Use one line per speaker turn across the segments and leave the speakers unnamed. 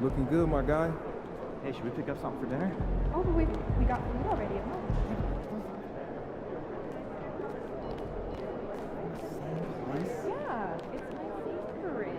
Looking good, my guy.
Hey, should we pick up something for dinner?
Oh, but we got food already at home. Yeah, it's my favorite.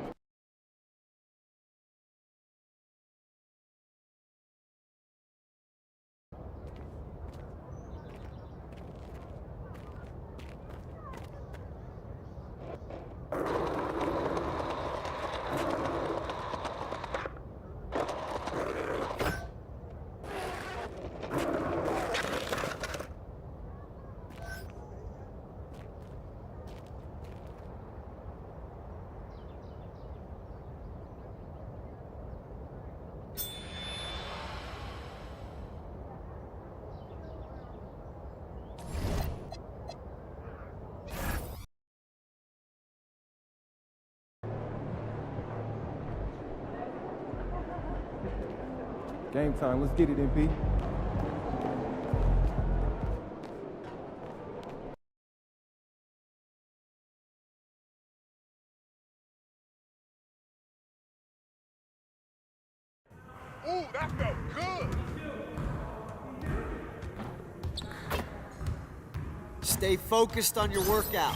Game time. Let's get it, MP.
Ooh, that felt good.
Stay focused on your workout.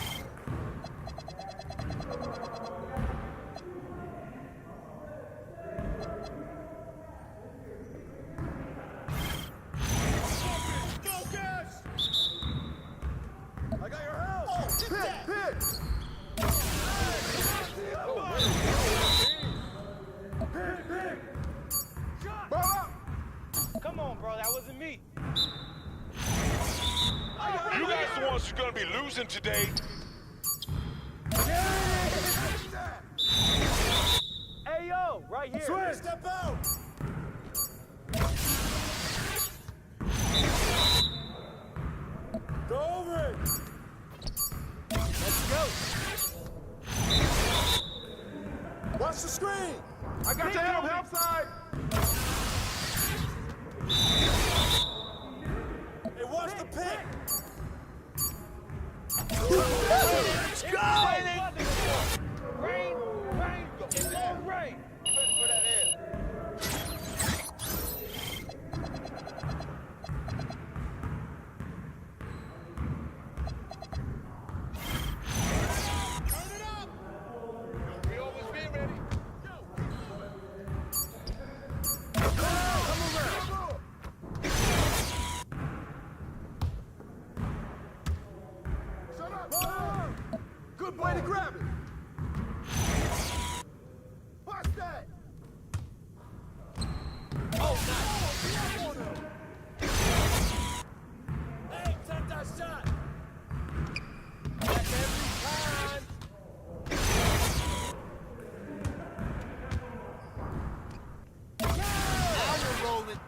Come on, bro, that wasn't me. You guys the ones who's gonna be losing today. Hey, yo, right here. Switch. Step out. Go over it. Let's go. Watch the screen. I got your help side. Hey, watch the pick. Let's go! Rain, go. It's all rain. Ready for that air. Turn it up. We always be ready. Good way to grab it. Watch that. Oh, nice. Hey, take that shot. Back every time.
Now we're rolling.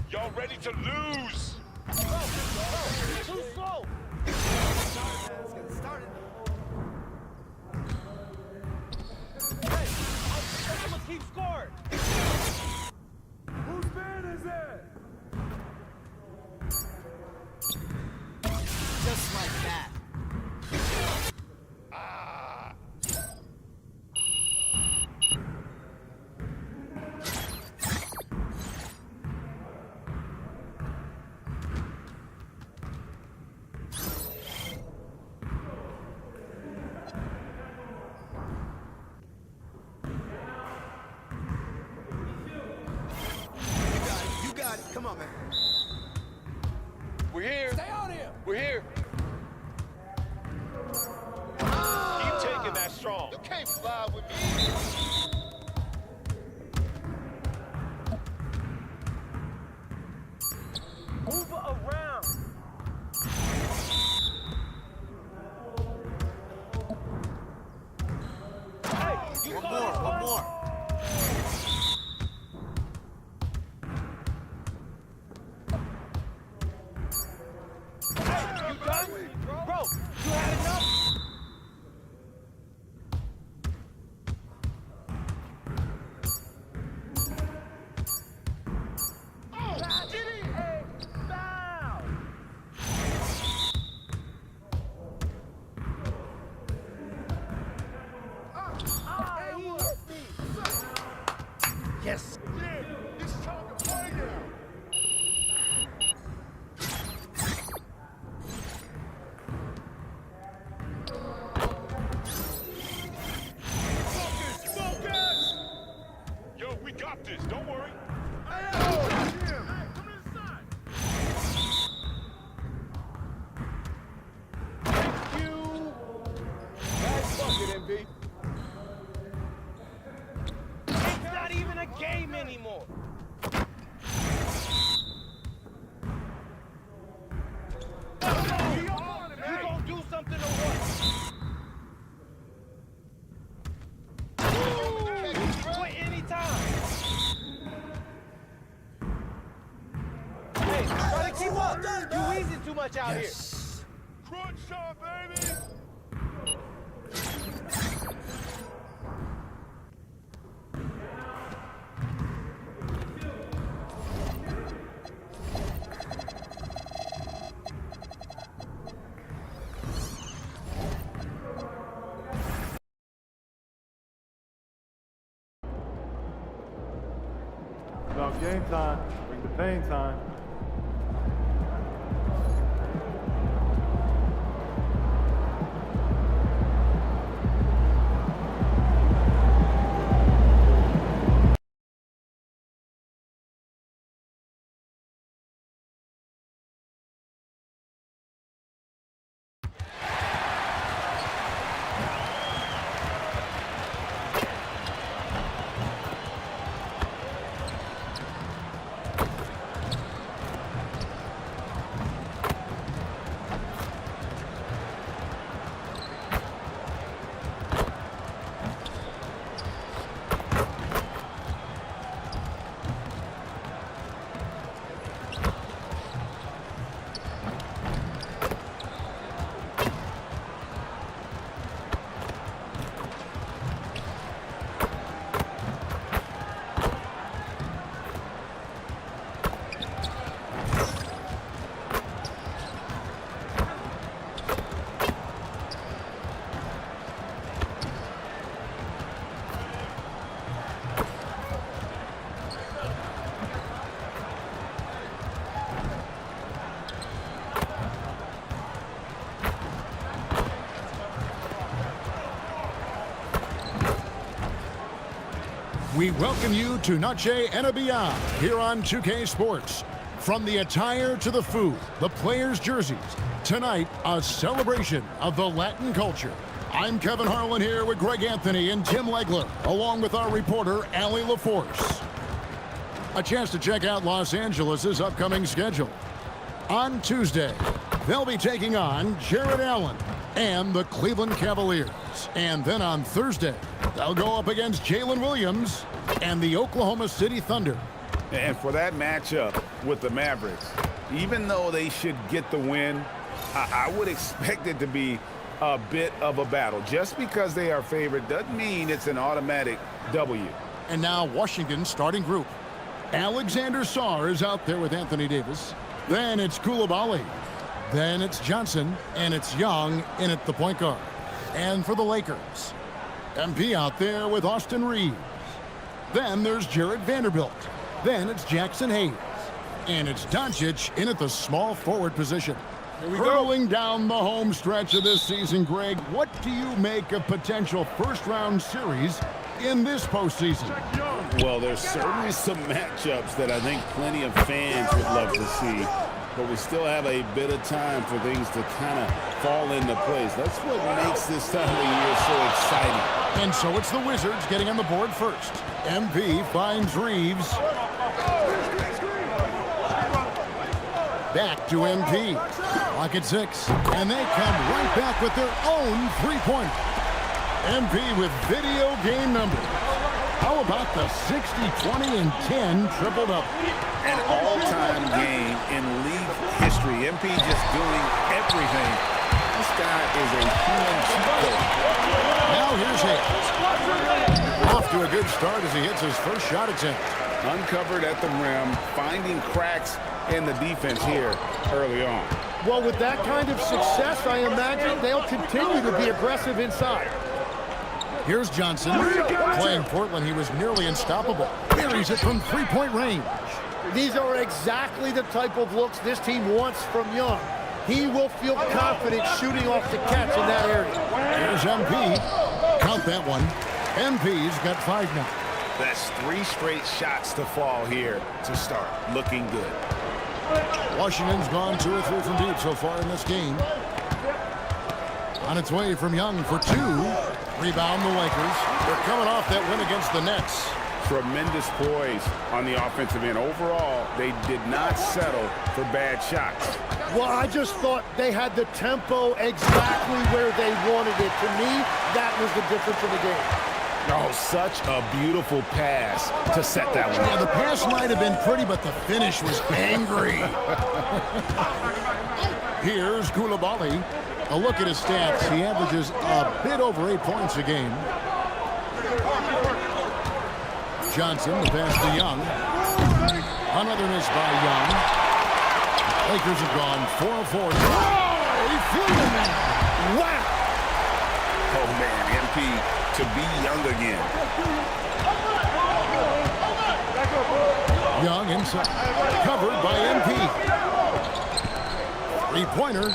Y'all ready to lose?
Go. Too slow.
Let's get started.
Hey, I'm gonna keep scoring.
Whose man is it?
Just like that.
You got it. Come on, man. We're here.
Stay on him.
We're here. Keep taking that strong. You can't fly with me.
Move around. Hey, you one more. Hey, you done? Bro, you had enough? Keep up! You easing too much out here.
Crunch time, baby!
About game time. Bring the pain time.
We welcome you to Noche and Beyond here on 2K Sports. From the attire to the food, the players' jerseys, tonight a celebration of the Latin culture. I'm Kevin Harlan here with Greg Anthony and Tim Legler, along with our reporter, Allie LaForce. A chance to check out Los Angeles' upcoming schedule. On Tuesday, they'll be taking on Jared Allen and the Cleveland Cavaliers. And then on Thursday, they'll go up against Jalen Williams and the Oklahoma City Thunder.
And for that matchup with the Mavericks, even though they should get the win, I would expect it to be a bit of a battle. Just because they are favored doesn't mean it's an automatic W.
And now Washington's starting group. Alexander Sarr is out there with Anthony Davis. Then it's Koulibaly. Then it's Johnson, and it's Young in at the point guard. And for the Lakers, MP out there with Austin Reeves. Then there's Jared Vanderbilt. Then it's Jackson Hayes. And it's Doncic in at the small forward position. Hurling down the home stretch of this season, Greg, what do you make of potential first-round series in this postseason?
Well, there's certainly some matchups that I think plenty of fans would love to see. But we still have a bit of time for things to kind of fall into place. That's what makes this time of the year so exciting.
And so it's the Wizzards getting on the board first. MP finds Reeves. Back to MP. Lock at 6. And they come right back with their own three-pointer. MP with video game numbers. How about the 60, 20, and 10 triple-double?
An all-time game in league history. MP just doing everything. This guy is a human cheat code.
Now here's Hayes. Off to a good start as he hits his first shot attempt.
Uncovered at the rim, finding cracks in the defense here early on.
Well, with that kind of success, I imagine they'll continue to be aggressive inside.
Here's Johnson. Playing Portland, he was nearly unstoppable. Buries it from three-point range.
These are exactly the type of looks this team wants from Young. He will feel confident shooting off the catch in that area.
Here's MP. Count that one. MP's got 5 now.
That's 3 straight shots to fall here to start. Looking good.
Washington's gone 2 or 3 from deep so far in this game. On its way from Young for 2. Rebound the Lakers. They're coming off that win against the Nets.
Tremendous poise on the offensive end. Overall, they did not settle for bad shots.
Well, I just thought they had the tempo exactly where they wanted it. To me, that was the difference in the game.
Oh, such a beautiful pass to set that one.
Yeah, the pass might have been pretty, but the finish was angry. Here's Koulibaly. A look at his stats. He averages a bit over 8 points a game. Johnson, the pass to Young. Another miss by Young. Lakers have gone 4 of 4. Oh, he fielded that.
Wow. Oh, man, MP to be Young again.
Young inside. Covered by MP. Three-pointer.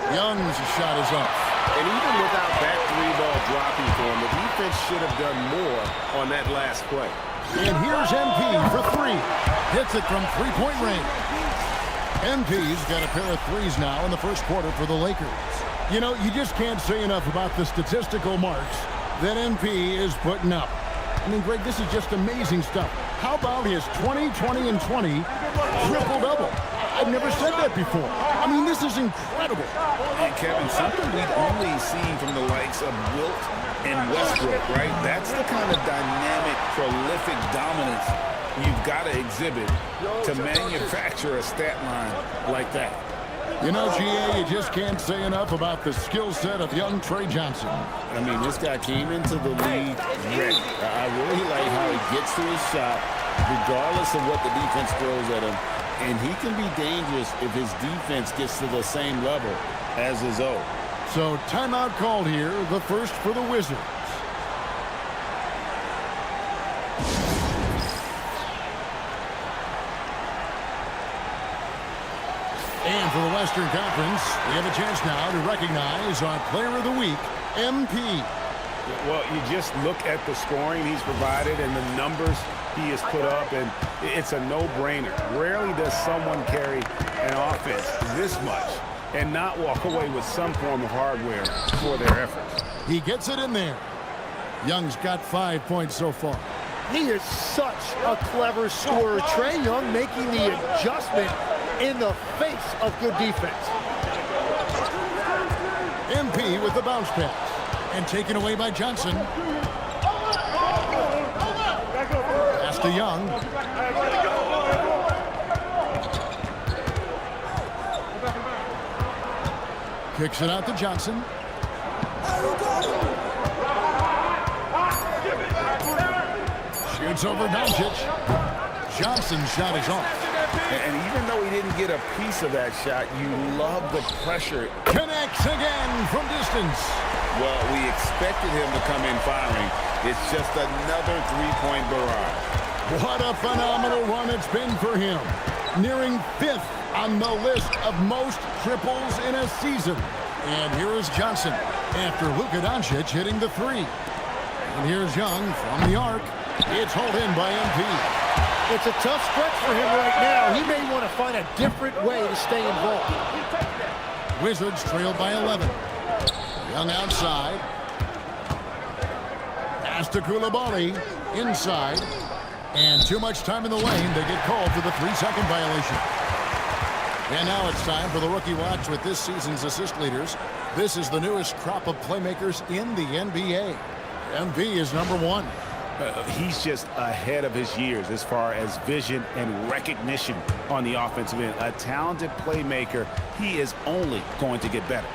Young's shot is up.
And even without that three-ball dropping for him, the defense should have done more on that last play.
And here's MP for 3. Hits it from three-point range. MP's got a pair of threes now in the first quarter for the Lakers. You know, you just can't say enough about the statistical marks that MP is putting up. I mean, Greg, this is just amazing stuff. How about his 20, 20, and 20 triple-double? I've never said that before. I mean, this is incredible.
And, Kevin, something we've only seen from the likes of Wilt and Westbrook, right? That's the kind of dynamic, prolific dominance you've got to exhibit to manufacture a stat line like that.
You know, GA, you just can't say enough about the skill set of young Trey Johnson.
I mean, this guy came into the league ready. I really like how he gets to his shot, regardless of what the defense throws at him. And he can be dangerous if his defense gets to the same level as his own.
So timeout called here, the first for the Wizards. And for the Western Conference, we have a chance now to recognize our Player of the Week, MP.
Well, you just look at the scoring he's provided and the numbers he has put up, and it's a no-brainer. Rarely does someone carry an offense this much and not walk away with some form of hardware for their efforts.
He gets it in there. Young's got 5 points so far.
He is such a clever scorer. Trae Young making the adjustment in the face of good defense.
MP with the bounce pass. And taken away by Johnson. Pass to Young. Kicks it out to Johnson. Shoots over Doncic. Johnson's shot is off.
And even though he didn't get a piece of that shot, you love the pressure.
Connects again from distance.
Well, we expected him to come in firing. It's just another three-point barrage.
What a phenomenal run it's been for him. Nearing 5th on the list of most triples in a season. And here is Johnson after Luka Doncic hitting the 3. And here's Young from the arc. It's hauled in by MP.
It's a tough stretch for him right now. He may want to find a different way to stay involved.
Wizzards trailed by 11. Young outside. Pass to Koulibaly. Inside. And too much time in the lane. They get called for the 3-second violation. And now it's time for the Rookie Watch with this season's assist leaders. This is the newest crop of playmakers in the NBA. MP is number 1.
He's just ahead of his years as far as vision and recognition on the offensive end. A talented playmaker. He is only going to get better.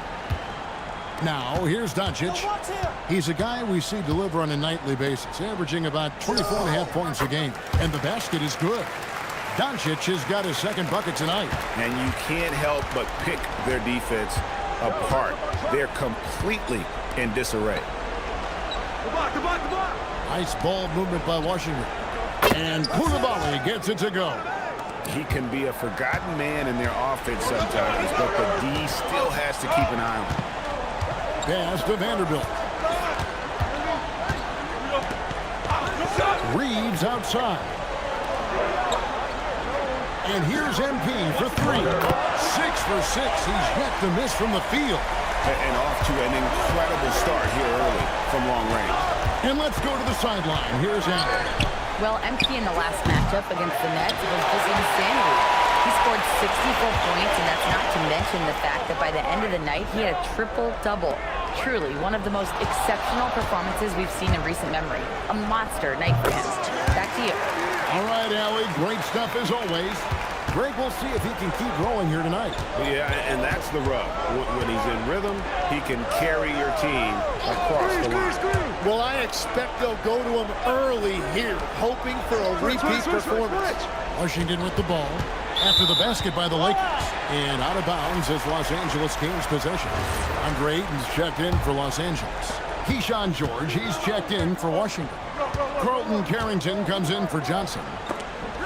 Now, here's Doncic. He's a guy we see deliver on a nightly basis, averaging about 24.5 points a game. And the basket is good. Doncic has got his second bucket tonight.
And you can't help but pick their defense apart. They're completely in disarray.
Nice ball movement by Washington. And Koulibaly gets it to go.
He can be a forgotten man in their offense sometimes, but the D still has to keep an eye on him.
Pass to Vanderbilt. Reeves outside. And here's MP for 3. 6 for 6. He's yet to miss from the field.
And off to an incredible start here early from long range.
And let's go to the sideline. Here's Allen.
Well, MP in the last matchup against the Nets was just insanity. He scored 64 points, and that's not to mention the fact that by the end of the night, he had a triple-double. Truly, one of the most exceptional performances we've seen in recent memory. A monster night for him. Back to you.
All right, Allie, great stuff as always. Greg, we'll see if he can keep growing here tonight.
Yeah, and that's the rub. When he's in rhythm, he can carry your team across the line.
Well, I expect they'll go to him early here, hoping for a repeat performance.
Washington with the ball after the basket by the Lakers. And out of bounds as Los Angeles gains possession. Andre Ayton's checked in for Los Angeles. Keyshawn George, he's checked in for Washington. Carlton Carrington comes in for Johnson.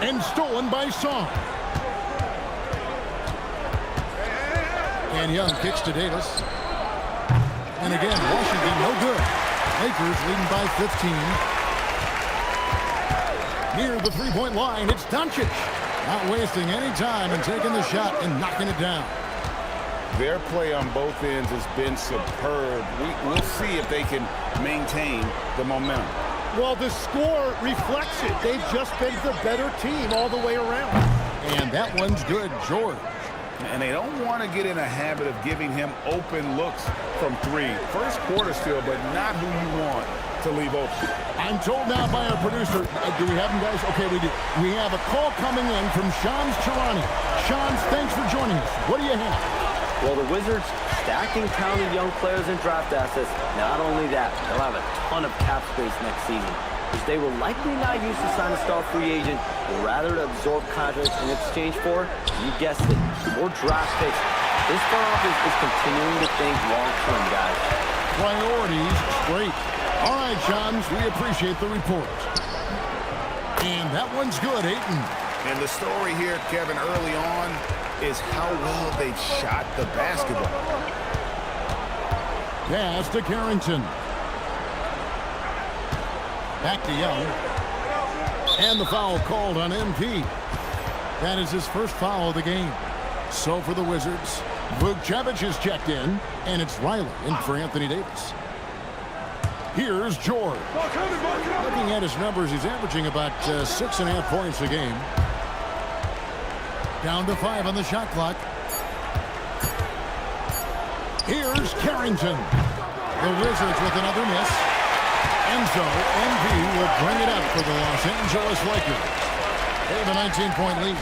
And stolen by Song. And Young kicks to Davis. And again, Washington no good. Lakers leading by 15. Near the three-point line, it's Doncic. Not wasting any time and taking the shot and knocking it down.
Their play on both ends has been superb. We'll see if they can maintain the momentum.
Well, the score reflects it. They've just been the better team all the way around.
And that one's good, George.
And they don't want to get in a habit of giving him open looks from three. First quarter still, but not who you want to leave open.
I'm told now by our producer, do we have him, guys? Okay, we do. We have a call coming in from Shams Charani. Shams, thanks for joining us. What do you have?
Well, the Wizards stacking talented young players and draft assets. Not only that, they'll have a ton of cap space next season, which they will likely not use to sign a star free agent, but rather to absorb contracts in exchange for, you guessed it, more draft picks. This front office is continuing to think long-term, guys.
Priorities straight. All right, Shams, we appreciate the report. And that one's good, Ayton.
And the story here, Kevin, early on, is how well they've shot the basketball.
Pass to Carrington. Back to Young. And the foul called on MP. That is his first foul of the game. So for the Wizards, Vukcevic is checked in, and it's Riley in for Anthony Davis. Here's George. Looking at his numbers, he's averaging about 6.5 points a game. Down to 5 on the shot clock. Here's Carrington. The Wizards with another miss. And so, MV will bring it up for the Los Angeles Lakers. They have a 19-point lead.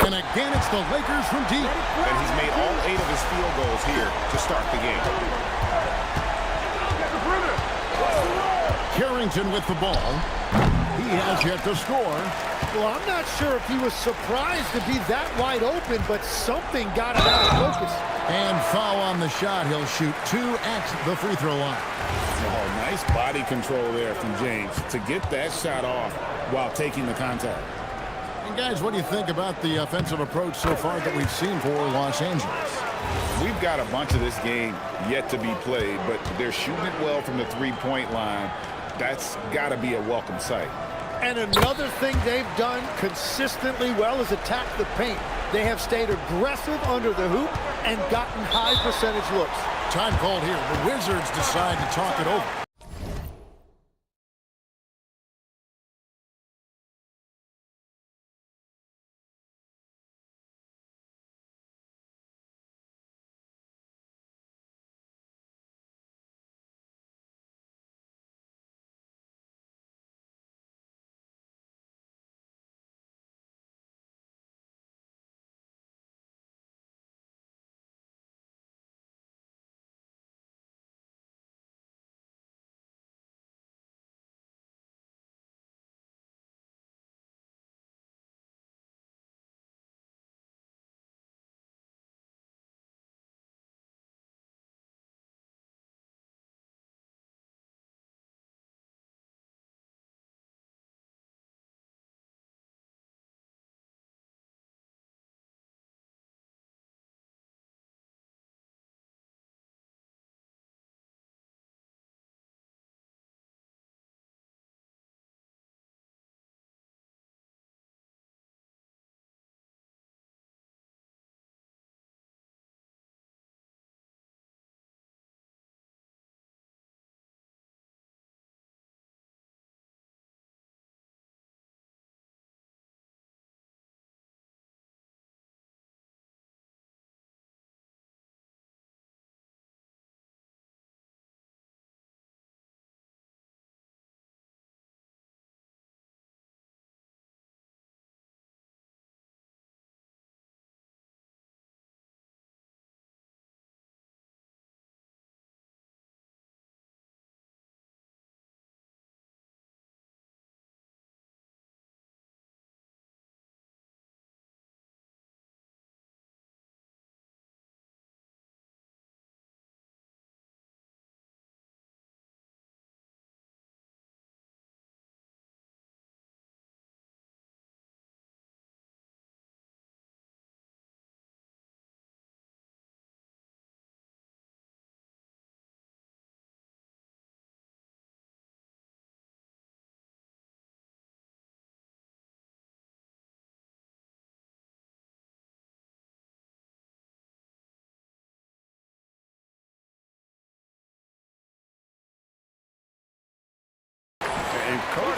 And again, it's the Lakers from deep.
And he's made all 8 of his field goals here to start the game.
Carrington with the ball. He has yet to score.
Well, I'm not sure if he was surprised to be that wide open, but something got him out of focus.
And foul on the shot. He'll shoot 2 at the free throw line.
Oh, nice body control there from James to get that shot off while taking the contact.
And guys, what do you think about the offensive approach so far that we've seen for Los Angeles?
We've got a bunch of this game yet to be played, but they're shooting it well from the three-point line. That's got to be a welcome sight.
And another thing they've done consistently well is attack the paint. They have stayed aggressive under the hoop and gotten high percentage looks.
Time called here. The Wizards decide to talk it over.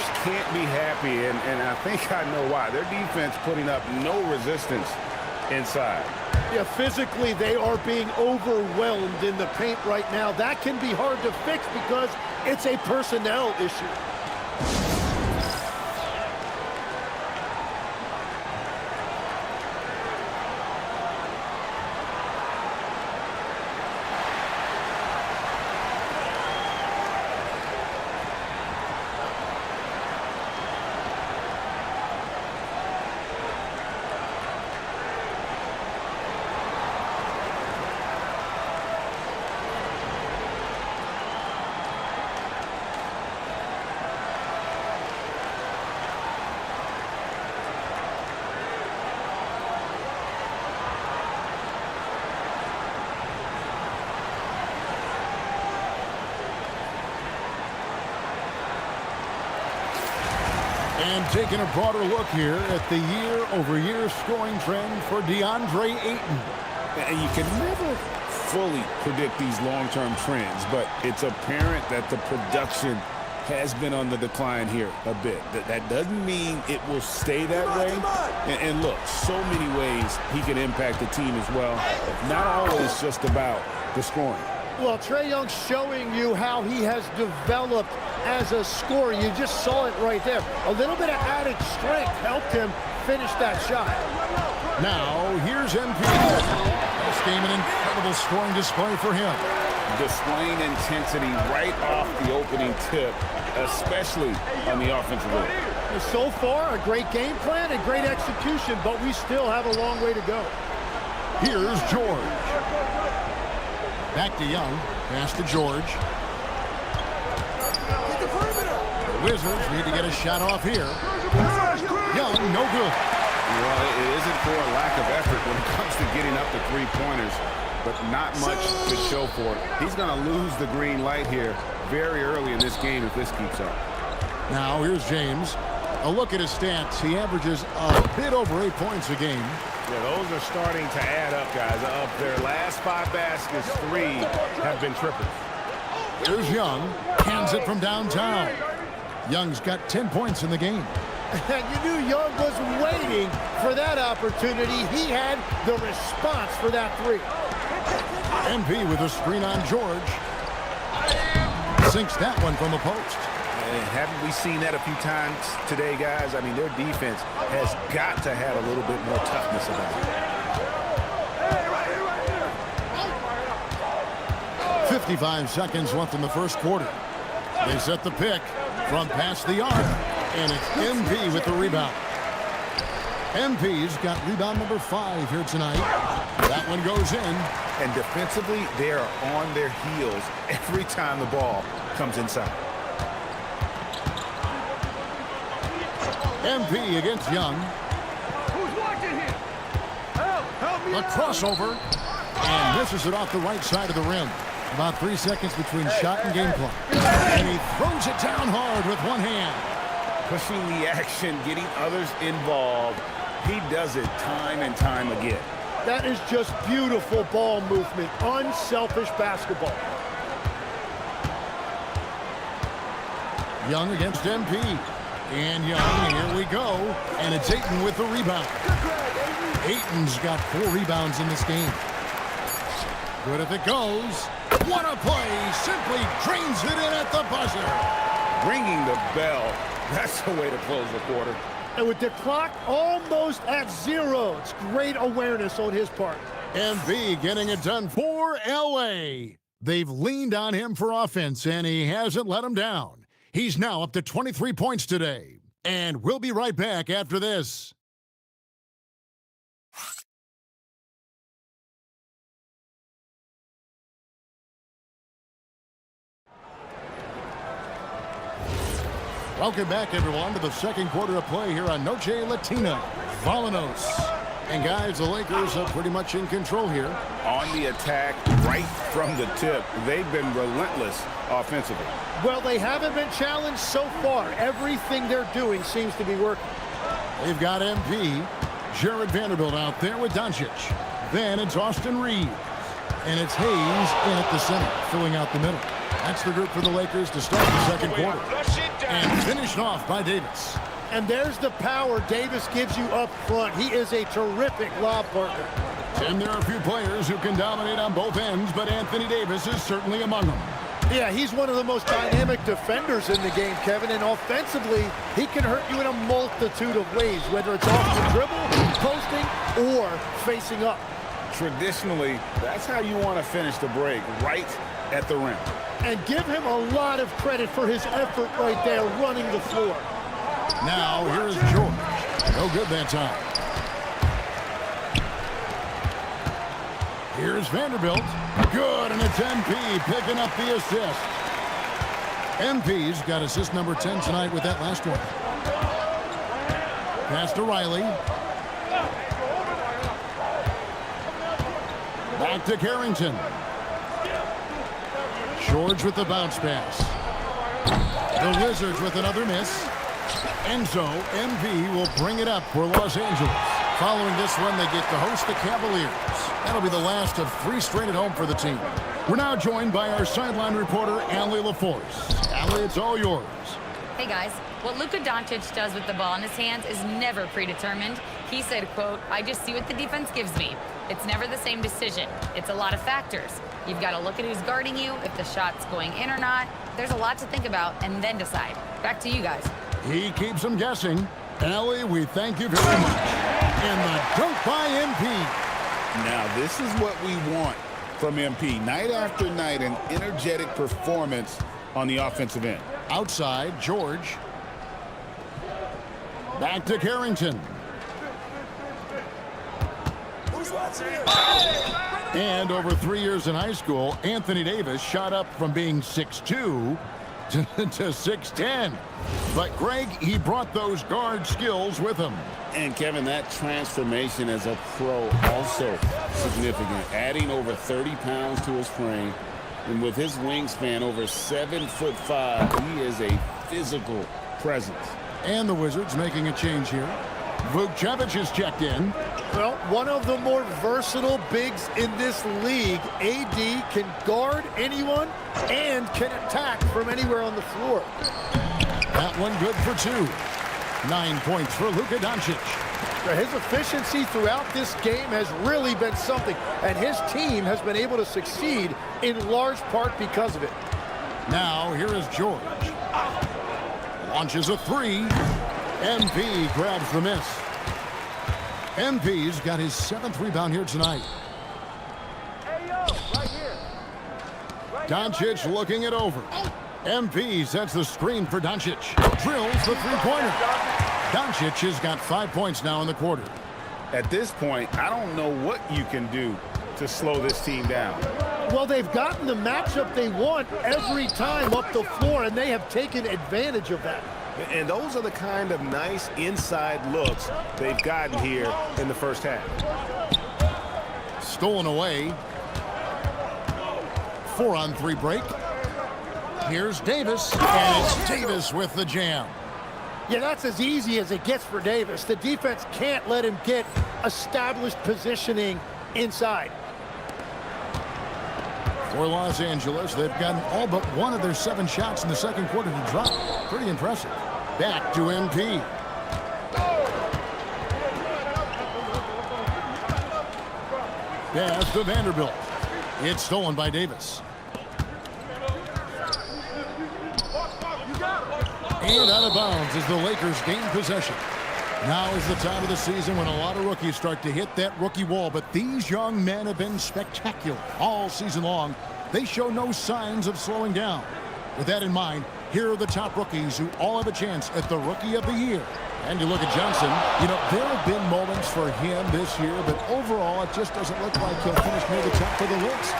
just can't be happy, and I think I know why. Their defense putting up no resistance inside.
Yeah, physically they are being overwhelmed in the paint right now. That can be hard to fix because it's a personnel issue.
And taking a broader look here at the year-over-year scoring trend for DeAndre Ayton.
And you can never fully predict these long-term trends, but it's apparent that the production has been on the decline here a bit. That doesn't mean it will stay that way. And look, so many ways he can impact the team as well. Not always just about the scoring.
Well, Trae Young's showing you how he has developed as a scorer. You just saw it right there. A little bit of added strength helped him finish that shot.
Now, here's MP. This game an incredible scoring display for him.
Displaying intensity right off the opening tip, especially on the offensive end.
So far, a great game plan and great execution, but we still have a long way to go.
Here's George. Back to Young. Pass to George. The Wizards need to get a shot off here. Young, no good.
Well, it isn't for a lack of effort when it comes to getting up the three-pointers, but not much to show for it. He's going to lose the green light here very early in this game if this keeps up.
Now, here's James. A look at his stats. He averages a bit over 8 points a game.
Yeah, those are starting to add up, guys. Of their last 5 baskets, 3 have been triples.
Here's Young. Hands it from downtown. Young's got 10 points in the game.
And you knew Young was waiting for that opportunity. He had the response for that 3.
MP with a screen on George. Sinks that one from the post.
And haven't we seen that a few times today, guys? I mean, their defense has got to have a little bit more toughness about
it. 55 seconds left in the first quarter. They set the pick from past the arc, and it's MP with the rebound. MP's got rebound number 5 here tonight. That one goes in.
And defensively, they are on their heels every time the ball comes inside.
MP against Young.
Who's watching here? Help me
A crossover. And misses it off the right side of the rim. About 3 seconds between shot and game clock. And he throws it down hard with one hand.
Pushing the action, getting others involved. He does it time and time again.
That is just beautiful ball movement, unselfish basketball.
Young against MP. And Young, here we go. And it's Ayton with the rebound. Ayton's got 4 rebounds in this game. Good if it goes. What a play. Simply drains it in at the buzzer.
Ringing the bell. That's the way to close the quarter.
And with the clock almost at 0, it's great awareness on his part.
MP getting it done for LA. They've leaned on him for offense, and he hasn't let them down. He's now up to 23 points today. And we'll be right back after this. Welcome back, everyone, to the second quarter of play here on Noche Latina. Volanos. And, guys, the Lakers are pretty much in control here.
On the attack right from the tip. They've been relentless offensively.
Well, they haven't been challenged so far. Everything they're doing seems to be working.
They've got MP, Jared Vanderbilt out there with Doncic. Then it's Austin Reeves. And it's Hayes in at the center, filling out the middle. That's the group for the Lakers to start the second quarter. And finished off by Davis.
And there's the power Davis gives you up front. He is a terrific lob partner.
And there are a few players who can dominate on both ends, but Anthony Davis is certainly among them.
Yeah, he's one of the most dynamic defenders in the game, Kevin, and offensively, he can hurt you in a multitude of ways, whether it's off the dribble, posting, or facing up.
Traditionally, that's how you want to finish the break, right at the rim.
And give him a lot of credit for his effort right there running the floor.
Now, here is George. No good that time. Here's Vanderbilt. Good, and it's MP picking up the assist. MP's got assist number 10 tonight with that last one. Pass to Riley. Back to Carrington. George with the bounce pass. The Wizzards with another miss. And so, MP will bring it up for Los Angeles. Following this one, they get to host the Cavaliers. That'll be the last of 3 straight at home for the team. We're now joined by our sideline reporter, Allie LaForce. Allie, it's all yours.
Hey, guys. What Luka Doncic does with the ball in his hands is never predetermined. He said, quote, "I just see what the defense gives me. It's never the same decision. It's a lot of factors. You've got to look at who's guarding you, if the shot's going in or not. There's a lot to think about, and then decide." Back to you guys.
He keeps them guessing. Allie, we thank you very much. And the dunk by MP.
Now, this is what we want from MP. Night after night, an energetic performance on the offensive end.
Outside, George. Back to Carrington. And over 3 years in high school, Anthony Davis shot up from being 6'2" to 6'10". But Greg, he brought those guard skills with him.
And Kevin, that transformation as a pro also significant. Adding over 30 pounds to his frame. And with his wingspan over 7'5", he is a physical presence.
And the Wizards making a change here. Vukcevic is checked in.
Well, one of the more versatile bigs in this league. AD can guard anyone and can attack from anywhere on the floor.
That one good for 2. 9 points for Luka Doncic.
His efficiency throughout this game has really been something, and his team has been able to succeed in large part because of it.
Now, here is George. Launches a 3. MP grabs the miss. MP's got his 7th rebound here tonight. Doncic looking it over. MP sets the screen for Doncic. Drills the three-pointer. Doncic has got 5 points now in the quarter.
At this point, I don't know what you can do to slow this team down.
Well, they've gotten the matchup they want every time up the floor, and they have taken advantage of that.
And those are the kind of nice inside looks they've gotten here in the first half.
Stolen away. 4-on-3 break. Here's Davis, and it's Davis with the jam.
Yeah, that's as easy as it gets for Davis. The defense can't let him get established positioning inside.
For Los Angeles, they've gotten all but one of their 7 shots in the second quarter to drop. Pretty impressive. Back to MP. Pass to Vanderbilt. It's stolen by Davis. And out of bounds as the Lakers gain possession. Now is the time of the season when a lot of rookies start to hit that rookie wall, but these young men have been spectacular all season long. They show no signs of slowing down. With that in mind, here are the top rookies who all have a chance at the Rookie of the Year. And you look at Johnson, you know, there have been moments for him this year, but overall it just doesn't look like he'll finish near the top of the list.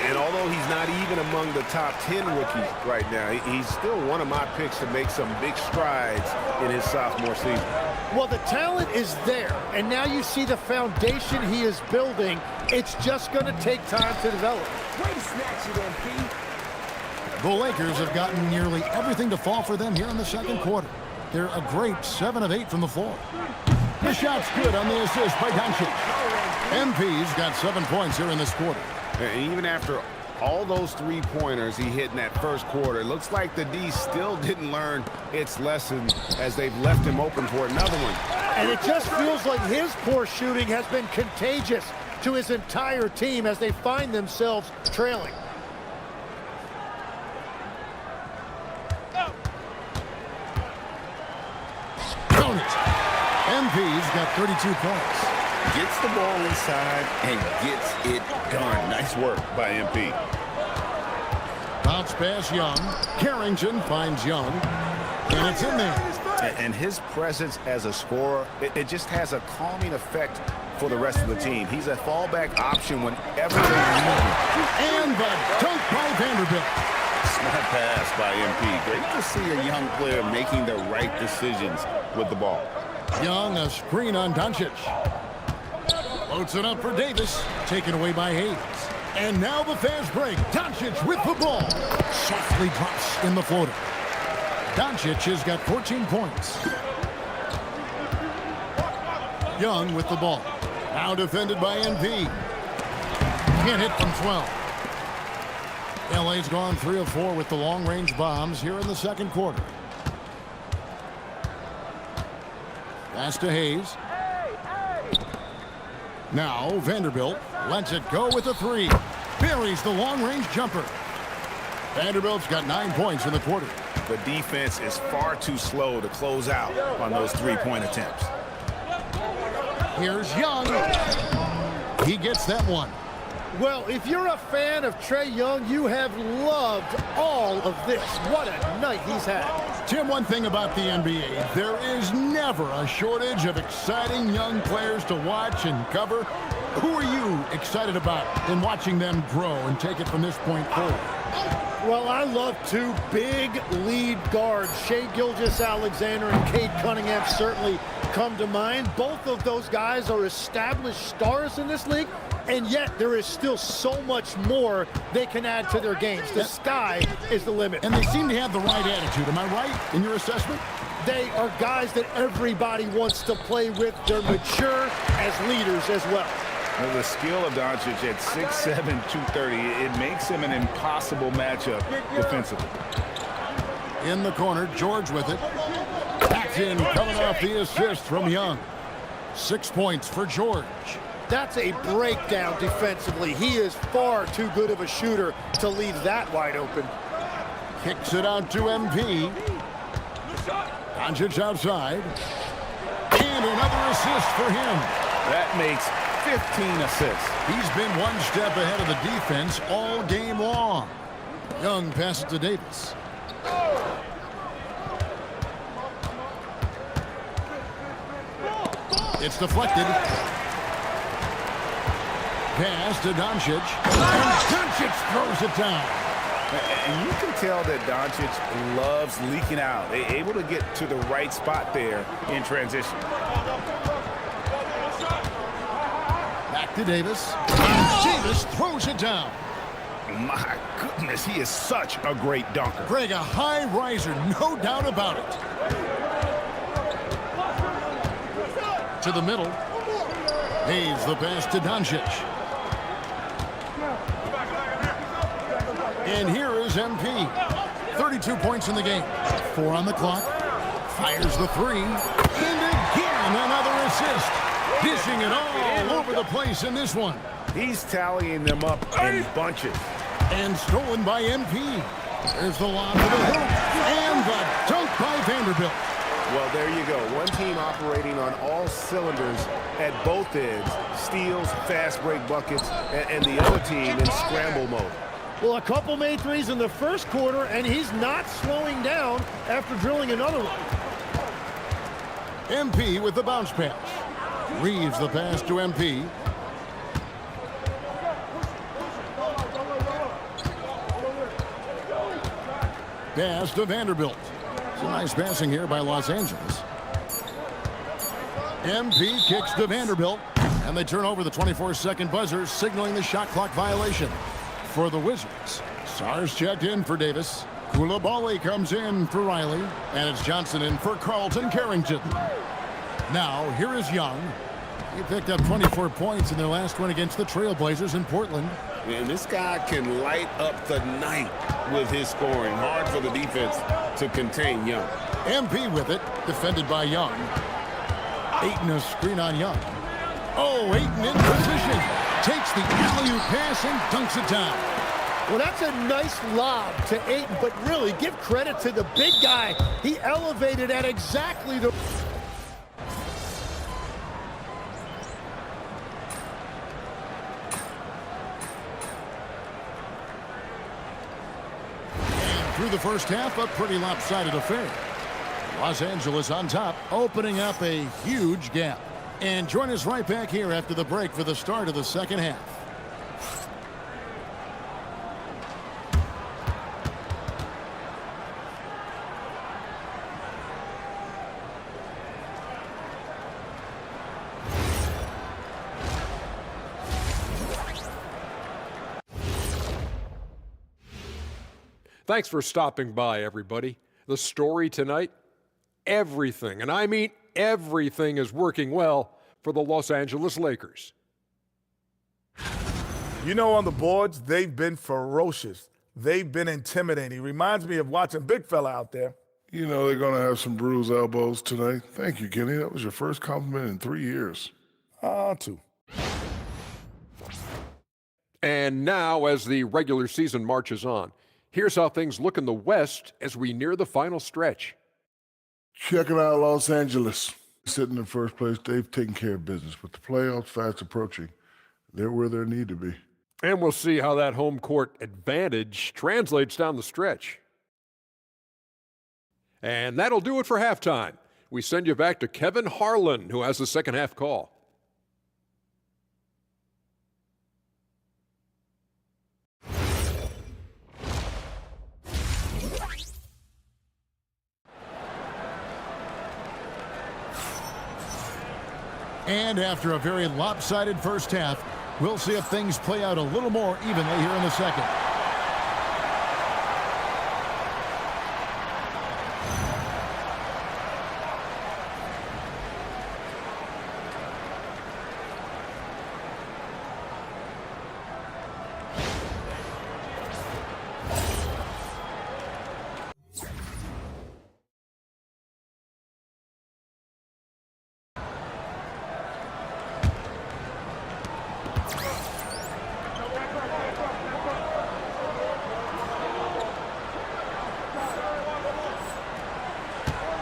And although he's not even among the top 10 rookies right now, he's still one of my picks to make some big strides in his sophomore season.
Well, the talent is there, and now you see the foundation he is building. It's just going to take time to develop.
Way to snatch it, MP.
The Lakers have gotten nearly everything to fall for them here in the second quarter. They're a great 7 of 8 from the floor. The shot's good on the assist by Doncic. MP's got 7 points here in this quarter.
And even after all those three-pointers he hit in that first quarter. It looks like the D still didn't learn its lesson as they've left him open for another one.
And it just feels like his poor shooting has been contagious to his entire team as they find themselves trailing.
Count it. MP's got 32 points.
Gets the ball inside and gets it done. Nice work by MP.
Bounce pass Young. Carrington finds Young. And it's in there.
And his presence as a scorer, it just has a calming effect for the rest of the team. He's a fallback option whenever they need him.
And the dunk by Vanderbilt.
Smart pass by MP. Great to see a young player making the right decisions with the ball.
Young, a screen on Doncic. Floats it up for Davis. Taken away by Hayes. And now the fast break. Doncic with the ball. Softly drops in the floater. Doncic has got 14 points. Young with the ball. Now defended by NP. Can't hit from 12. LA's gone 3 of 4 with the long-range bombs here in the second quarter. Pass to Hayes. Now Vanderbilt lets it go with a 3. Buries the long-range jumper. Vanderbilt's got 9 points in the quarter.
The defense is far too slow to close out on those three-point attempts.
Here's Young. He gets that one.
Well, if you're a fan of Trae Young, you have loved all of this. What a night he's had.
Tim, one thing about the NBA, there is never a shortage of exciting young players to watch and cover. Who are you excited about in watching them grow and take it from this point forward?
Well, I love 2 big lead guards. Shai Gilgeous-Alexander and Cade Cunningham certainly come to mind. Both of those guys are established stars in this league, and yet there is still so much more they can add to their games. The sky is the limit.
And they seem to have the right attitude. Am I right in your assessment?
They are guys that everybody wants to play with. They're mature as leaders as well.
Well, the skill of Doncic at 6'7", 230, it makes him an impossible matchup defensively.
In the corner, George with it. Back in, coming off the assist from Young. 6 points for George.
That's a breakdown defensively. He is far too good of a shooter to leave that wide open.
Kicks it out to MP. Doncic outside. And another assist for him.
That makes 15 assists.
He's been one step ahead of the defense all game long. Young passes to Davis. It's deflected. Pass to Doncic. And Doncic throws it down.
And you can tell that Doncic loves leaking out. They're able to get to the right spot there in transition.
Back to Davis. And Davis throws it down.
My goodness, he is such a great dunker.
Greg, a high riser, no doubt about it. To the middle. Hayes the pass to Doncic. And here is MP. 32 points in the game. 4 on the clock. Fires the 3. And again, another assist. Dishing it all over the place in this one.
He's tallying them up in bunches.
And stolen by MP. There's the lob to the hoop. And the dunk by Vanderbilt.
Well, there you go. One team operating on all cylinders at both ends. Steals, fast break buckets, and the other team in scramble mode.
Well, a couple made threes in the first quarter, and he's not slowing down after drilling another one.
MP with the bounce pass. Reeves the pass to MP. Pass to Vanderbilt. Some nice passing here by Los Angeles. MP kicks to Vanderbilt, and they turn over the 24-second buzzer, signaling the shot clock violation for the Wizzards. Sars checked in for Davis. Koulibaly comes in for Riley, and it's Johnson in for Carlton Carrington. Now, here is Young. He picked up 24 points in their last win against the Trailblazers in Portland.
Man, this guy can light up the night with his scoring. Hard for the defense to contain Young.
MP with it, defended by Young. Ayton a screen on Young. Oh, Ayton in position. Takes the alley-oop pass and dunks it down.
Well, that's a nice lob to Ayton, but really give credit to the big guy. He elevated at exactly the...
And through the first half, a pretty lopsided affair. Los Angeles on top, opening up a huge gap. And join us right back here after the break for the start of the second half.
Thanks for stopping by, everybody. The story tonight, everything, and I mean everything, is working well for the Los Angeles Lakers.
You know, on the boards, they've been ferocious. They've been intimidating. Reminds me of watching Big Fella out there.
You know they're going to have some bruised elbows tonight. Thank you, Kenny. That was your first compliment in 3 years.
Two.
And now, as the regular season marches on, here's how things look in the West as we near the final stretch.
Checking out Los Angeles. Sitting in first place, they've taken care of business. With the playoffs fast approaching, they're where they need to be.
And we'll see how that home court advantage translates down the stretch. And that'll do it for halftime. We send you back to Kevin Harlan, who has the second half call.
And after a very lopsided first half, we'll see if things play out a little more evenly here in the second.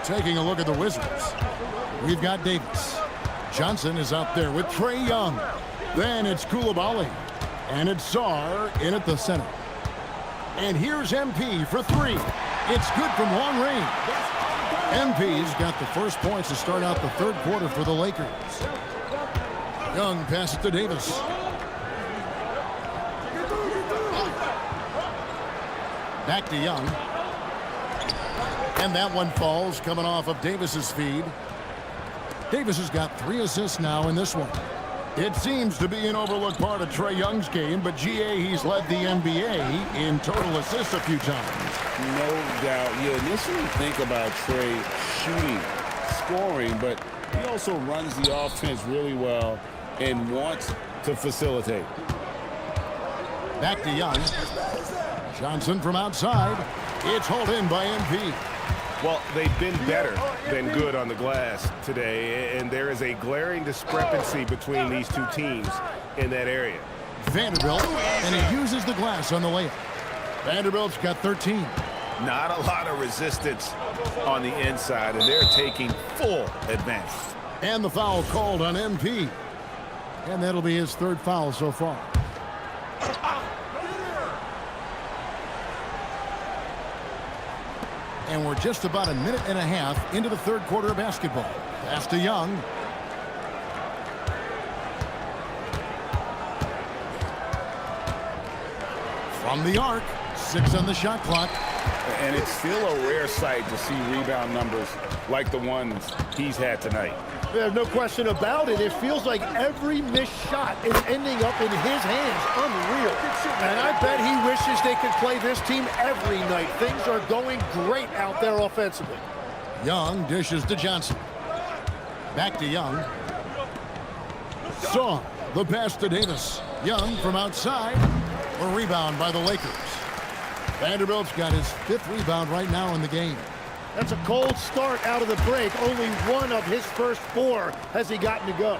Taking a look at the Wizzards, we've got Davis. Johnson is out there with Trae Young. Then it's Koulibaly. And it's Czar in at the center. And here's MP for three. It's good from long range. MP's got the first points to start out the third quarter for the Lakers. Young passes to Davis. Back to Young. And that one falls, coming off of Davis's feed. Davis has got 3 assists now in this one. It seems to be an overlooked part of Trae Young's game, but GA, he's led the NBA in total assists a few times.
No doubt. You initially think about Trae shooting, scoring, but he also runs the offense really well and wants to facilitate.
Back to Young. Johnson from outside. It's hauled in by MP.
Well, they've been better than good on the glass today, and there is a glaring discrepancy between these two teams in that area.
Vanderbilt, and he uses the glass on the layup. Vanderbilt's got 13.
Not a lot of resistance on the inside, and they're taking full advantage.
And the foul called on MP. And that'll be his third foul so far. And we're just about a minute and a half into the third quarter of basketball. Pass to Young. From the arc, 6 on the shot clock.
And it's still a rare sight to see rebound numbers like the ones he's had tonight.
There's no question about it. It feels like every missed shot is ending up in his hands. Unreal. And I bet he wishes they could play this team every night. Things are going great out there offensively.
Young dishes to Johnson. Back to Young. Song, the pass to Davis. Young from outside. A rebound by the Lakers. Vanderbilt's got his 5th rebound right now in the game.
That's a cold start out of the break. Only one of his first 4 has he gotten to go.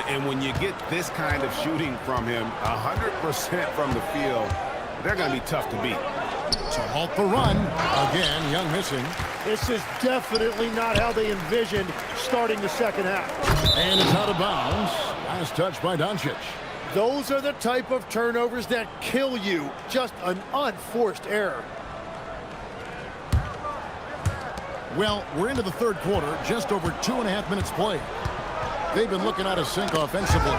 And when you get this kind of shooting from him, 100% from the field, they're going to be tough to beat.
To halt the run. Again, Young missing.
This is definitely not how they envisioned starting the second half.
And it's out of bounds. Last touch by Doncic.
Those are the type of turnovers that kill you. Just an unforced error.
Well, we're into the 3rd quarter, just over 2.5 minutes played. They've been looking out of sync offensively.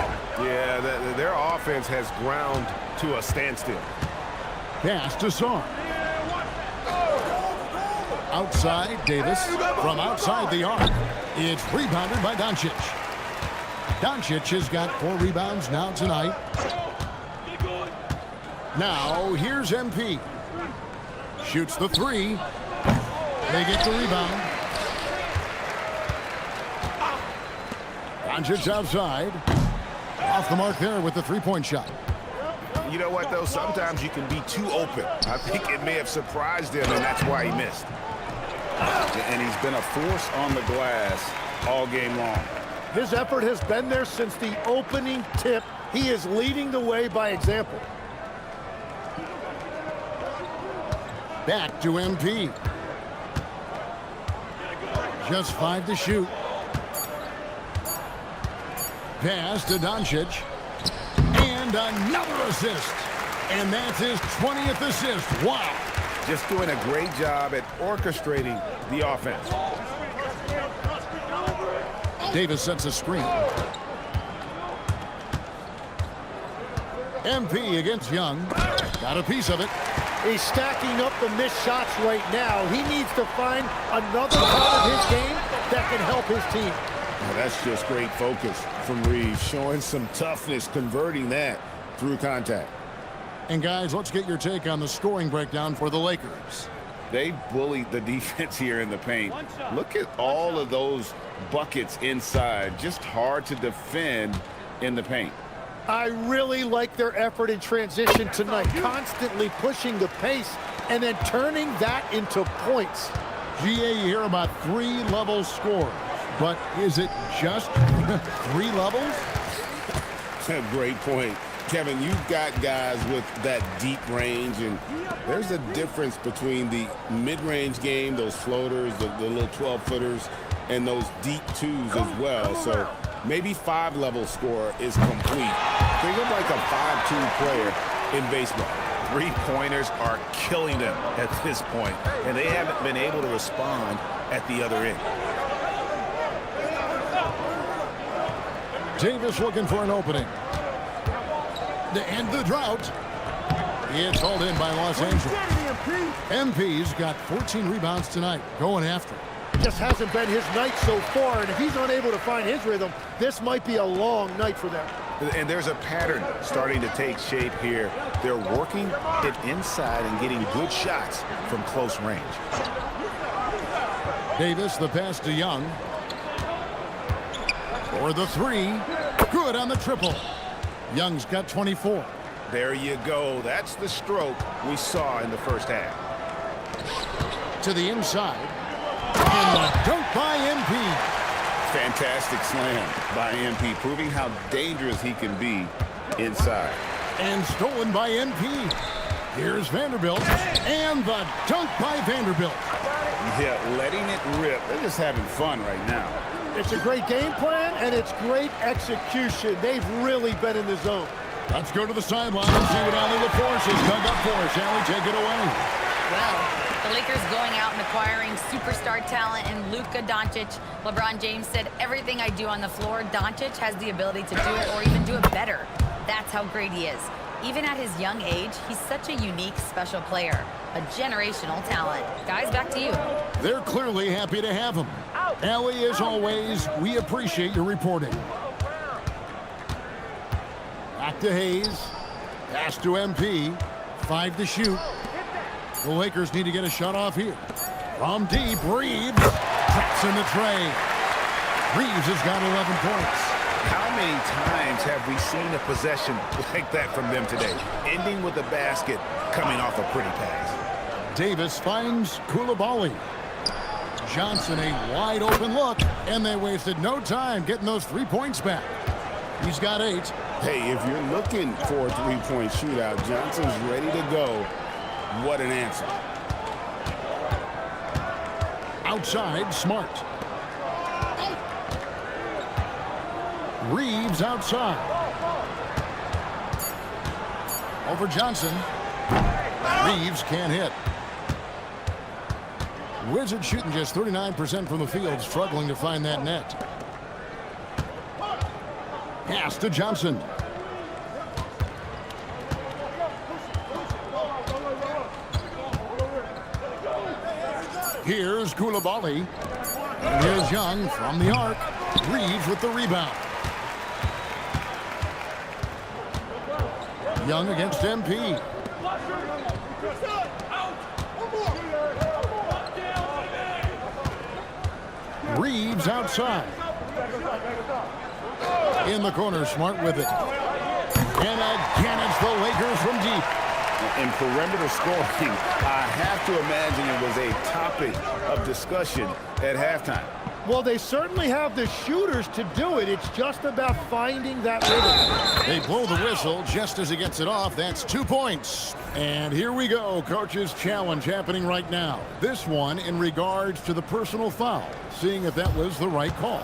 Yeah, their offense has ground to a standstill.
Pass to Song. Outside, Davis. From outside the arc. It's rebounded by Doncic. Doncic has got 4 rebounds now tonight. Now, here's MP. Shoots the 3. They get the rebound. Doncic outside. Off the mark there with the 3-point shot.
You know what, though? Sometimes you can be too open. I think it may have surprised him, and that's why he missed.
And he's been a force on the glass all game long.
His effort has been there since the opening tip. He is leading the way by example.
Back to MP. Just 5 to shoot. Pass to Doncic. And another assist. And that's his 20th assist. Wow.
Just doing a great job at orchestrating the offense.
Davis sets a screen. MP against Young. Got a piece of it.
He's stacking up the missed shots right now. He needs to find another part of his game that can help his team.
Well, that's just great focus from Reeves, showing some toughness, converting that through contact.
And guys, let's get your take on the scoring breakdown for the Lakers.
They bullied the defense here in the paint. Look at all of those buckets inside. Just hard to defend in the paint.
I really like their effort in transition tonight, constantly pushing the pace and then turning that into points.
GA, you hear about 3-level scores, but is it just 3 levels?
That's a great point. Kevin, you've got guys with that deep range, and there's a difference between the mid-range game, those floaters, the little 12-footers, and those deep 2s as well. So maybe 5-level score is complete. Think of like a 5-2 player in baseball. 3-pointers are killing them at this point, and they haven't been able to respond at the other end.
Davis looking for an opening. To end the drought. It's hauled in by Los Angeles. MP's got 14 rebounds tonight, going after it.
Just hasn't been his night so far, and if he's unable to find his rhythm, this might be a long night for them.
And there's a pattern starting to take shape here. They're working it inside and getting good shots from close range.
Davis, the pass to Young. For the 3. Good on the triple. Young's got 24.
There you go. That's the stroke we saw in the first half.
To the inside. And the dunk by MP.
Fantastic slam by MP, proving how dangerous he can be inside.
And stolen by MP. Here's Vanderbilt. And the dunk by Vanderbilt.
Yeah, letting it rip. They're just having fun right now.
It's a great game plan, and it's great execution. They've really been in the zone.
Let's go to the sideline and see what Allie LaForce has dug up for us. Allie, take it away.
Well, the Lakers going out and acquiring superstar talent in Luka Doncic. LeBron James said, everything I do on the floor, Doncic has the ability to do it or even do it better. That's how great he is. Even at his young age, he's such a unique, special player. A generational talent. Guys, back to you.
They're clearly happy to have him. Allie, as always, we appreciate your reporting. Back to Hayes. Pass to MP. 5 to shoot. The Lakers need to get a shot off here. From deep, Reeves. Traps in the tray. Reeves has got 11 points.
How many times have we seen a possession like that from them today, ending with a basket coming off a pretty pass?
Davis finds Koulibaly. Johnson a wide open look, and they wasted no time getting those 3 points back. He's got 8.
Hey, if you're looking for a three-point shootout, Johnson's ready to go. What an answer.
Outside, Smart. Reeves outside. Over Johnson. Reeves can't hit. Wizzards shooting just 39% from the field, struggling to find that net. Pass to Johnson. Here's Koulibaly. And here's Young from the arc. Reeves with the rebound. Young against MP. Reeves outside. In the corner, Smart with it. And again, it's the Lakers from deep.
In perimeter scoring, I have to imagine it was a topic of discussion at halftime.
Well, they certainly have the shooters to do it. It's just about finding that rhythm.
They blow the whistle just as he gets it off. That's 2 points. And here we go. Coach's challenge happening right now. This one in regards to the personal foul, seeing if that was the right call.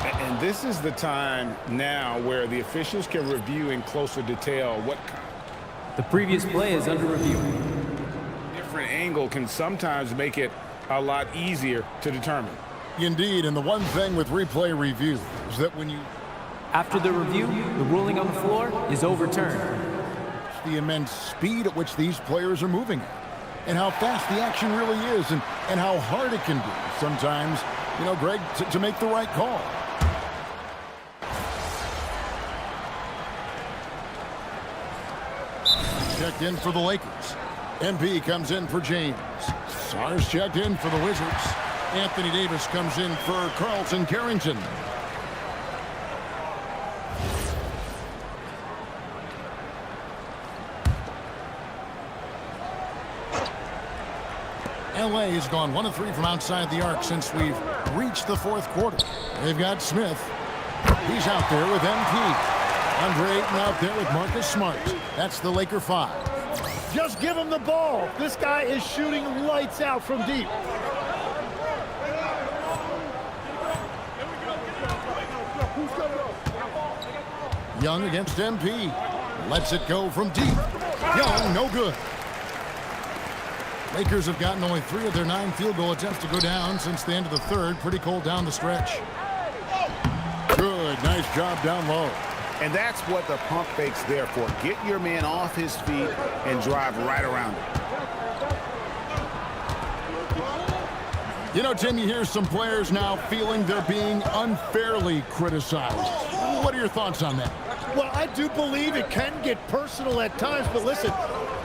And this is the time now where the officials can review in closer detail what
The previous play is under review.
different angle can sometimes make it a lot easier to determine.
Indeed, and the one thing with replay review is that when you...
After the review, the ruling on the floor is overturned.
The immense speed at which these players are moving at, and how fast the action really is, and how hard it can be sometimes, you know, Greg, to make the right call. Checked in for the Lakers. MP comes in for James. Sars checked in for the Wizards. Anthony Davis comes in for Carlton Carrington. LA has gone 1 of 3 from outside the arc since we've reached the 4th quarter. They've got Smith. He's out there with MP. Andre Ayton out there with Marcus Smart. That's the Laker 5.
Just give him the ball. This guy is shooting lights out from deep.
Young against MP. Lets it go from deep. Young, no good. Lakers have gotten only 3 of their 9 field goal attempts to go down since the end of the 3rd. Pretty cold down the stretch. Good, nice job down low.
And that's what the pump fake's there for. Get your man off his feet and drive right around him.
You know, Tim, you hear some players now feeling they're being unfairly criticized. What are your thoughts on that?
Well, I do believe it can get personal at times, but listen,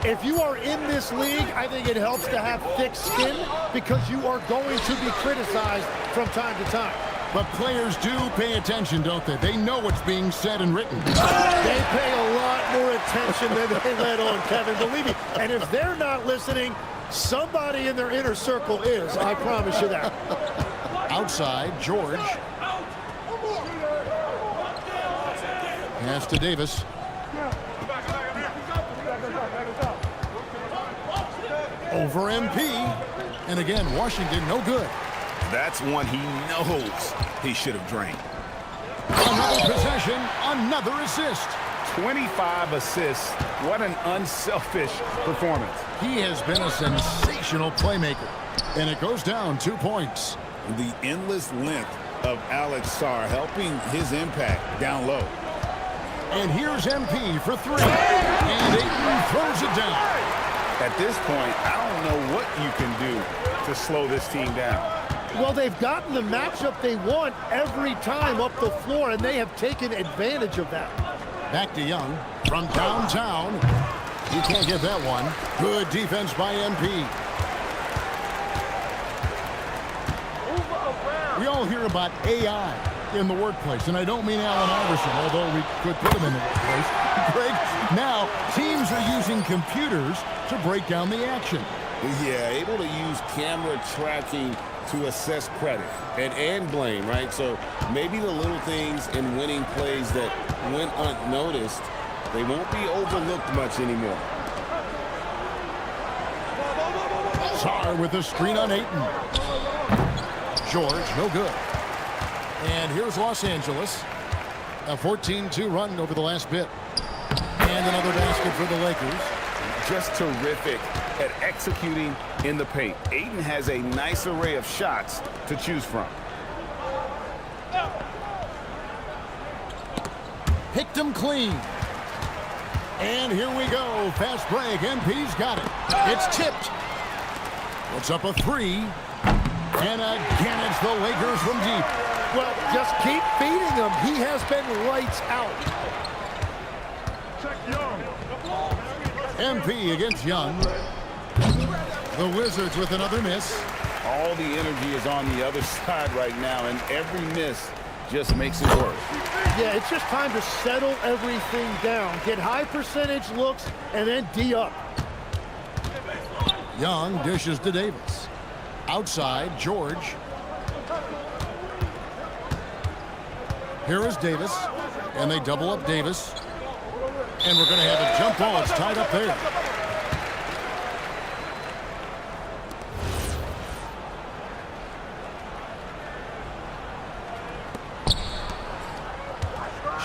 if you are in this league, I think it helps to have thick skin because you are going to be criticized from time to time.
But players do pay attention, don't they? They know what's being said and written.
They pay a lot more attention than they let on, Kevin, believe me. And if they're not listening, somebody in their inner circle is. I promise you that.
Outside, George. Pass to Davis. Over MP. And again, Washington, no good.
That's one he knows he should have drained.
Another possession, another assist.
25 assists. What an unselfish performance.
He has been a sensational playmaker. And it goes down 2 points.
The endless length of Alex Sarr helping his impact down low.
And here's MP for 3. And Ayton throws it down.
At this point, I don't know what you can do to slow this team down.
Well, they've gotten the matchup they want every time up the floor, and they have taken advantage of that.
Back to Young from downtown. He can't get that one. Good defense by MP. We all hear about AI. in the workplace. And I don't mean Allen Iverson, although we could put him in the workplace. Greg, now teams are using computers to break down the action.
Yeah, able to use camera tracking to assess credit and blame, right? So maybe the little things in winning plays that went unnoticed, they won't be overlooked much anymore.
Sar with a screen on Ayton. George, no good. And here's Los Angeles. A 14-2 run over the last bit. And another basket for the Lakers.
Just terrific at executing in the paint. Ayton has a nice array of shots to choose from.
Picked him clean. And here we go. Fast break. MP's got it. It's tipped. It's up a three. And again, it's the Lakers from deep.
Well, just keep feeding him. He has been lights out.
MP against Young. The Wizards with another miss.
All the energy is on the other side right now, and every miss just makes it worse.
Yeah, it's just time to settle everything down. Get high percentage looks and then D up.
Young dishes to Davis. Outside, George. Here is Davis, and they double up Davis. And we're going to have a jump ball. It's tied up there.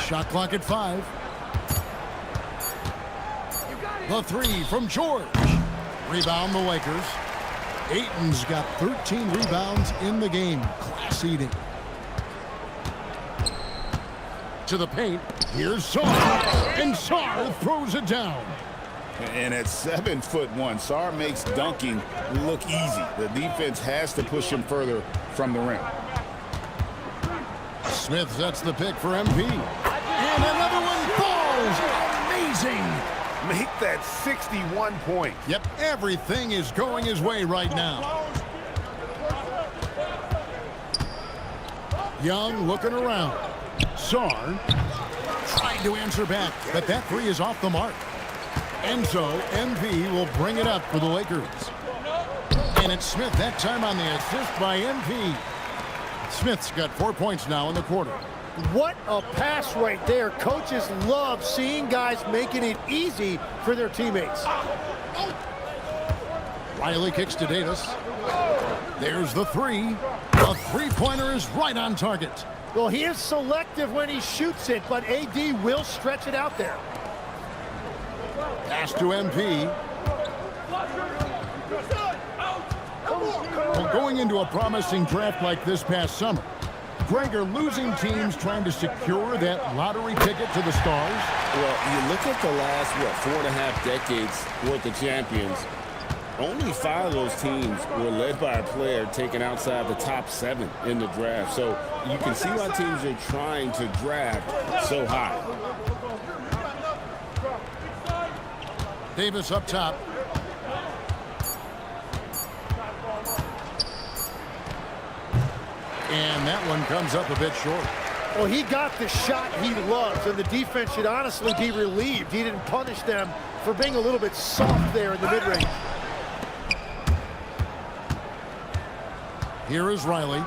Shot clock at 5. The three from George. Rebound the Lakers. Ayton's got 13 rebounds in the game. Class eating. To the paint. Here's Sar. And Sar throws it down.
And at 7'1", Sar makes dunking look easy. The defense has to push him further from the rim.
Smith sets the pick for MP. And another one falls. Amazing.
Make that 61 point.
Yep, everything is going his way right now. Young looking around. Sar trying to answer back, but that three is off the mark. And so MP will bring it up for the Lakers. And it's Smith that time on the assist by MP. Smith's got 4 points now in the quarter.
What a pass right there. Coaches love seeing guys making it easy for their teammates.
Riley kicks to Davis. There's the three. The three-pointer is right on target.
Well, he is selective when he shoots it, but AD will stretch it out there.
Pass to MP. Well, going into a promising draft like this past summer, Greg, are losing teams trying to secure that lottery ticket to the stars?
Well, you look at the last, 4.5 decades worth of champions. Only 5 of those teams were led by a player taken outside the top 7 in the draft. So you can see why teams are trying to draft so high.
Davis up top. And that one comes up a bit short.
Well, he got the shot he loves, and the defense should honestly be relieved. He didn't punish them for being a little bit soft there in the mid-range.
Here is Riley.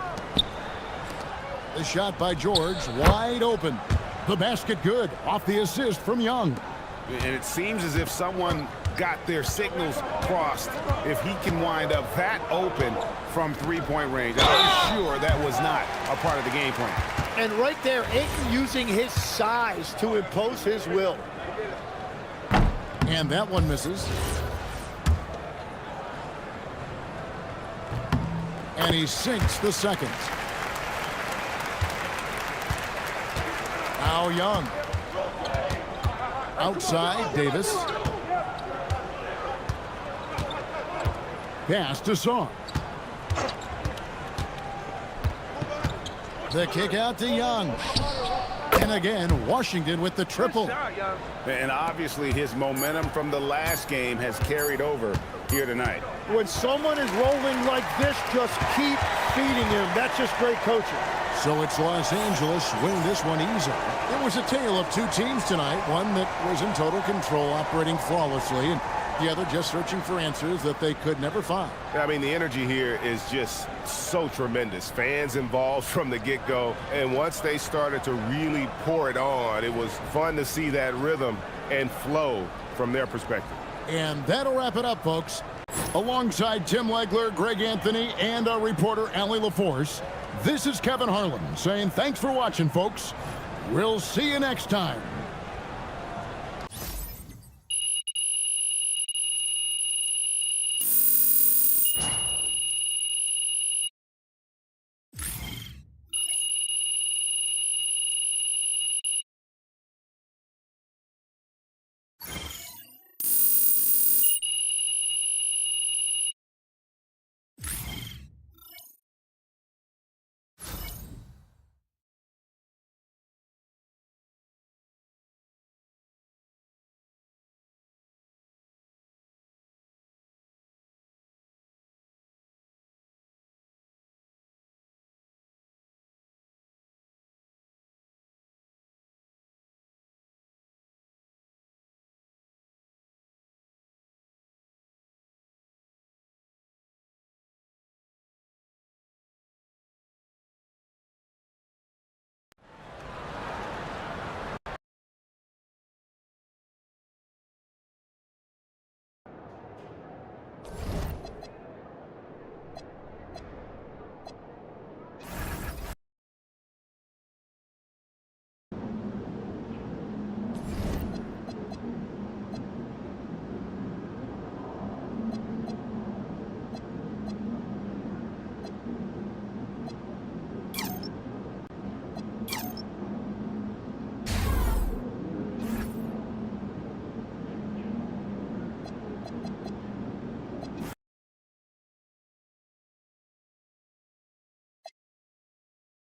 The shot by George, wide open. The basket good, off the assist from Young.
And it seems as if someone got their signals crossed if he can wind up that open from three-point range. I'm sure that was not a part of the game plan.
And right there, Ayton using his size to impose his will.
And that one misses. And he sinks the second. Now Young. Outside, Davis. Pass to Sar. The kick out to Young. And again, Washington with the triple.
And obviously his momentum from the last game has carried over here tonight.
When someone is rolling like this, just keep feeding him. That's just great coaching.
So it's Los Angeles winning this one easily. It was a tale of two teams tonight, one that was in total control, operating flawlessly, and the other just searching for answers that they could never find.
I mean, the energy here is just so tremendous. Fans involved from the get-go, and once they started to really pour it on, it was fun to see that rhythm and flow from their perspective.
And that'll wrap it up, folks. Alongside Tim Legler, Greg Anthony, and our reporter, Allie LaForce, this is Kevin Harlan saying thanks for watching, folks. We'll see you next time.